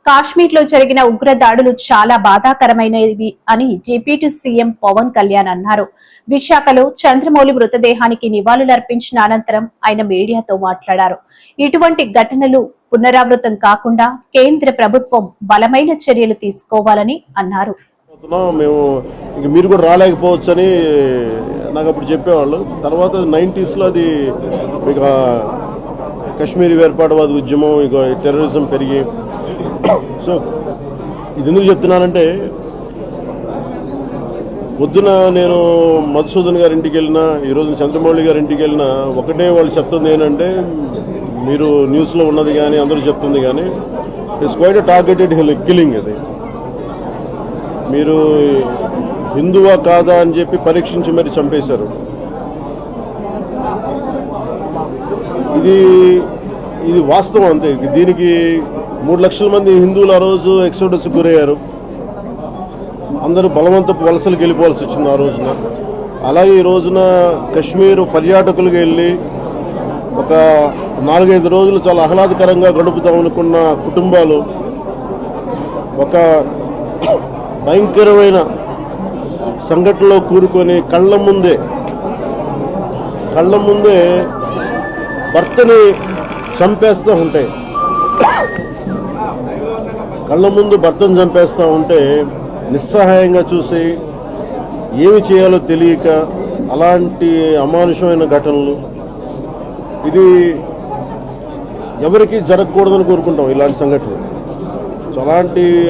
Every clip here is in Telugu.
కాశ్మీర్లో జరిగిన ఉగ్ర దాడులు చాలా బాధాకరమైనవి అని డిప్యూటీ సీఎం పవన్ కళ్యాణ్ అన్నారు. విశాఖలో చంద్రమౌళి మృతదేహానికి నివాళులర్పించిన అనంతరం ఆయన మీడియాతో మాట్లాడారు. ఇటువంటి ఘటనలు పునరావృతం కాకుండా కేంద్ర ప్రభుత్వం బలమైన చర్యలు తీసుకోవాలని అన్నారు. మీరు కూడా రాలేకపోవచ్చని నాకు అప్పుడు చెప్పేవాళ్ళు. తర్వాత 90s అది కశ్మీరీ వేర్పాటువాద ఉద్యమం, ఇక టెర్రరిజం పెరిగి, సో ఇది ఎందుకు చెప్తున్నానంటే, పొద్దున నేను మధుసూదన్ గారి ఇంటికి వెళ్ళినా, ఈరోజు చంద్రమౌళి గారి ఇంటికి వెళ్ళినా ఒకటే వాళ్ళు చెప్తుంది ఏంటంటే, మీరు న్యూస్లో ఉన్నది కానీ అందరూ చెప్తుంది కానీ it's quite a targeted killing. అది మీరు హిందువా కాదా అని చెప్పి పరీక్షించి మరి చంపేశారు. ఇది వాస్తవం అంతే. దీనికి 3 లక్షల మంది హిందువులు ఆ రోజు ఎక్సోడస్ గురయ్యారు. అందరూ బలవంతపు వలసలకు వెళ్ళిపోవాల్సి వచ్చింది ఆ రోజున. అలాగే ఈ రోజున కశ్మీర్ పర్యాటకులుగా వెళ్ళి ఒక 4-5 రోజులు చాలా ఆహ్లాదకరంగా గడుపుతాం అనుకున్న కుటుంబాలు ఒక భయంకరమైన సంఘటనలో కూరుకొని కళ్ళ ముందే భర్తని చంపేస్తూ ఉంటాయి. కళ్ళ ముందు భర్తను చంపేస్తూ ఉంటే నిస్సహాయంగా చూసి ఏమి చేయాలో తెలియక అలాంటి అమానుషమైన ఘటనలు, ఇది ఎవరికి జరగకూడదని కోరుకుంటాం ఇలాంటి సంఘటనలు. సో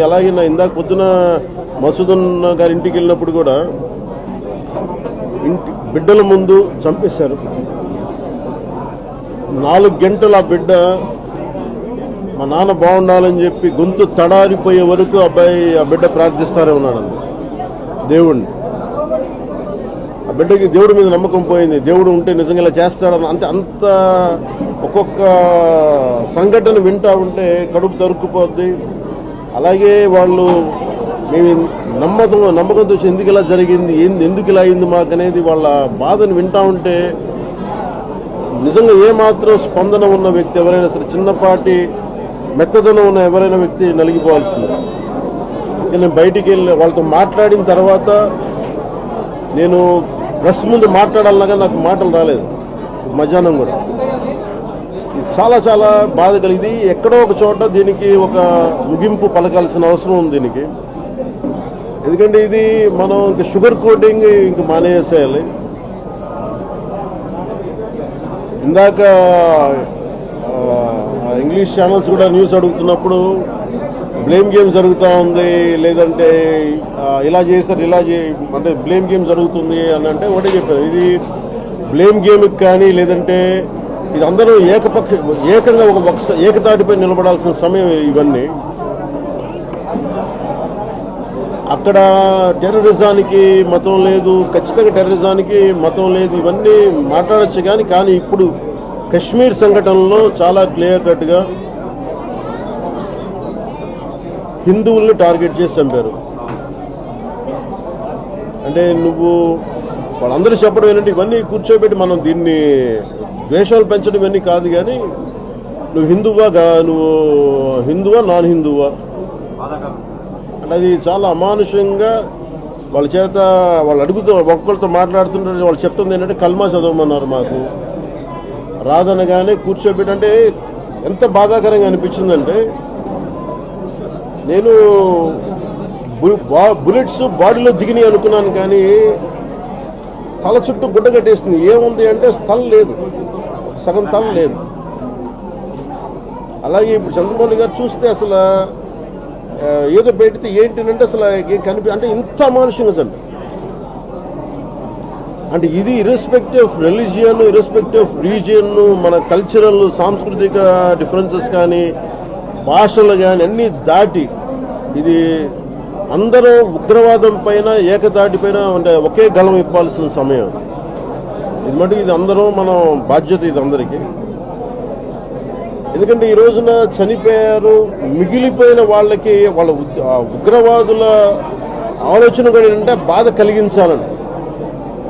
అలాగే నా ఇందాక పొద్దున మసూదన్ గారి ఇంటికి వెళ్ళినప్పుడు కూడా బిడ్డల ముందు చంపేశారు. 4 గంటలు ఆ మా నాన్న బాగుండాలని చెప్పి గొంతు తడారిపోయే వరకు ఆ బిడ్డ ప్రార్థిస్తానే ఉన్నాడండి దేవుడిని. ఆ బిడ్డకి దేవుడి మీద నమ్మకం పోయింది. దేవుడు ఉంటే నిజంగా ఇలా చేస్తాడని. అంటే అంత ఒక్కొక్క సంఘటన వింటా ఉంటే కడుపు తరుక్కుపోద్ది. అలాగే వాళ్ళు మేము నమ్మకంతో ఎందుకు ఇలా జరిగింది, ఎందుకు ఇలా అయింది మాకు అనేది వాళ్ళ బాధను వింటా ఉంటే నిజంగా ఏమాత్రం స్పందన ఉన్న వ్యక్తి ఎవరైనా సరే, చిన్నపాటి మెత్తదనం ఉన్న ఎవరైనా వ్యక్తి నలిగిపోవాల్సింది. ఇంకా నేను బయటికి వెళ్ళి వాళ్ళతో మాట్లాడిన తర్వాత నేను ప్రెస్ ముందు మాట్లాడాలనగా నాకు మాటలు రాలేదు. మధ్యాహ్నం కూడా చాలా చాలా బాధ కలిగింది. ఎక్కడో ఒక చోట దీనికి ఒక ముగింపు పలకాల్సిన అవసరం ఉంది దీనికి. ఎందుకంటే ఇది మనం ఇంక షుగర్ కోటింగ్ ఇంక మానేసేయాలి. ఇందాక ఇంగ్లీష్ ఛానల్స్ కూడా న్యూస్ అడుగుతున్నప్పుడు బ్లేమ్ గేమ్ జరుగుతూ ఉంది, లేదంటే ఇలా చేశారు అంటే బ్లేమ్ గేమ్ జరుగుతుంది అని అంటే ఒకటే చెప్పారు. ఇది బ్లేమ్ గేమ్కి కానీ లేదంటే ఇది అందరూ ఏకంగా ఒక ఏకతాటిపై నిలబడాల్సిన సమయం ఇవన్నీ. అక్కడ టెర్రరిజానికి మతం లేదు, ఖచ్చితంగా టెర్రరిజానికి మతం లేదు, ఇవన్నీ మాట్లాడచ్చు. కానీ ఇప్పుడు కశ్మీర్ సంఘటనలో చాలా క్లియర్ కట్గా హిందువుల్ని టార్గెట్ చేసి చంపారు. అంటే వాళ్ళందరూ చెప్పడం ఏంటంటే, ఇవన్నీ కూర్చోబెట్టి మనం దీన్ని ద్వేషాలు పెంచడం ఇవన్నీ కాదు, కానీ నువ్వు హిందువా నాన్ హిందువా అంటే అది చాలా అమానుషంగా వాళ్ళ చేత వాళ్ళు ఒక్కరితో మాట్లాడుతుంటే వాళ్ళు చెప్తుంది ఏంటంటే కల్మా చదవమన్నారు. మాకు రాదనగానే కూర్చోబెట్టి, అంటే ఎంత బాధాకరంగా అనిపించిందంటే, నేను బుల్లెట్స్ బాడీలో దిగినాయి అనుకున్నాను, కానీ తల చుట్టూ గుడ్డ కట్టేస్తుంది. ఏముంది అంటే స్థలం లేదు, సగం తల లేదు. అలాగే ఇప్పుడు చంద్రమౌళి గారు చూస్తే అసలు ఏదో పెడితే ఏంటంటే అసలు అంటే ఇంత అమానుషంగా చంపి, అంటే ఇది irrespective of religion, irrespective of region, మన కల్చరల్ సాంస్కృతిక డిఫరెన్సెస్ కానీ భాషలు కానీ అన్నీ దాటి ఇది అందరూ ఉగ్రవాదం పైన ఏకదాటిపైన అంటే ఒకే గళం ఇప్పాల్సిన సమయం ఇది. మటుకు ఇది అందరం మనం బాధ్యత ఇది అందరికీ. ఎందుకంటే ఈ రోజున చనిపోయారు, మిగిలిపోయిన వాళ్ళకి వాళ్ళ ఉగ్రవాదుల ఆలోచన కూడా ఏంటంటే బాధ కలిగించాలని.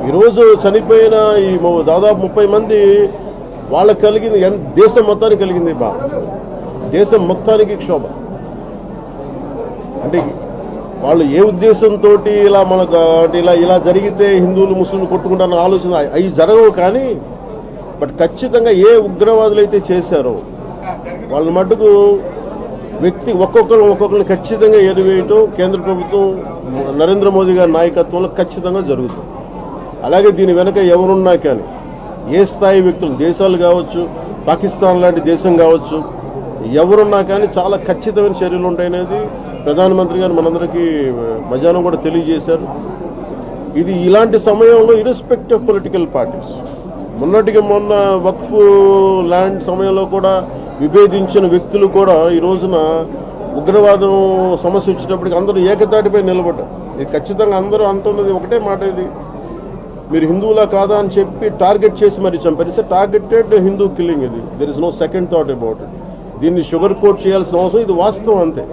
ఈరోజు చనిపోయిన ఈ దాదాపు 30 మంది వాళ్ళకి కలిగింది, దేశం మొత్తానికి కలిగింది బాధ, దేశం మొత్తానికి క్షోభ. అంటే వాళ్ళు ఏ ఉద్దేశంతో ఇలా మనకు అంటే ఇలా జరిగితే హిందువులు ముస్లింలు కొట్టుకుంటారన్న ఆలోచన అవి జరగవు. కానీ బట్ ఖచ్చితంగా ఏ ఉగ్రవాదులు అయితే చేశారో వాళ్ళ మటుకు వ్యక్తి ఒక్కొక్కరిని ఖచ్చితంగా ఎరివేయటం కేంద్ర ప్రభుత్వం నరేంద్ర మోదీ గారి నాయకత్వంలో ఖచ్చితంగా జరుగుతుంది. అలాగే దీని వెనక ఎవరున్నా కానీ ఏ స్థాయి వ్యక్తులు, దేశాలు కావచ్చు, పాకిస్తాన్ లాంటి దేశం కావచ్చు, ఎవరున్నా కానీ చాలా ఖచ్చితమైన చర్యలు ఉంటాయనేది ప్రధానమంత్రి గారు మనందరికీ మధ్యాహ్నం కూడా తెలియజేశారు. ఇది ఇలాంటి సమయంలో ఇర్రెస్పెక్టివ్ ఆఫ్ పొలిటికల్ పార్టీస్, మొన్న వక్ఫ్ ల్యాండ్ సమయంలో కూడా విభేదించిన వ్యక్తులు కూడా ఈ రోజున ఉగ్రవాదం సమస్య వచ్చేటప్పటికి అందరూ ఏకతాటిపై నిలబడ్డారు. ఇది ఖచ్చితంగా అందరూ అంటున్నది ఒకటే మాట, ఇది మీరు హిందువులా కాదా అని చెప్పి టార్గెట్ చేసి మరి చంపారు. It's targeted Hindu killing. ఇది there is no second thought about it. దీన్ని షుగర్ కోట్ చేయాల్సిన అవసరం, ఇది వాస్తవం అంతే.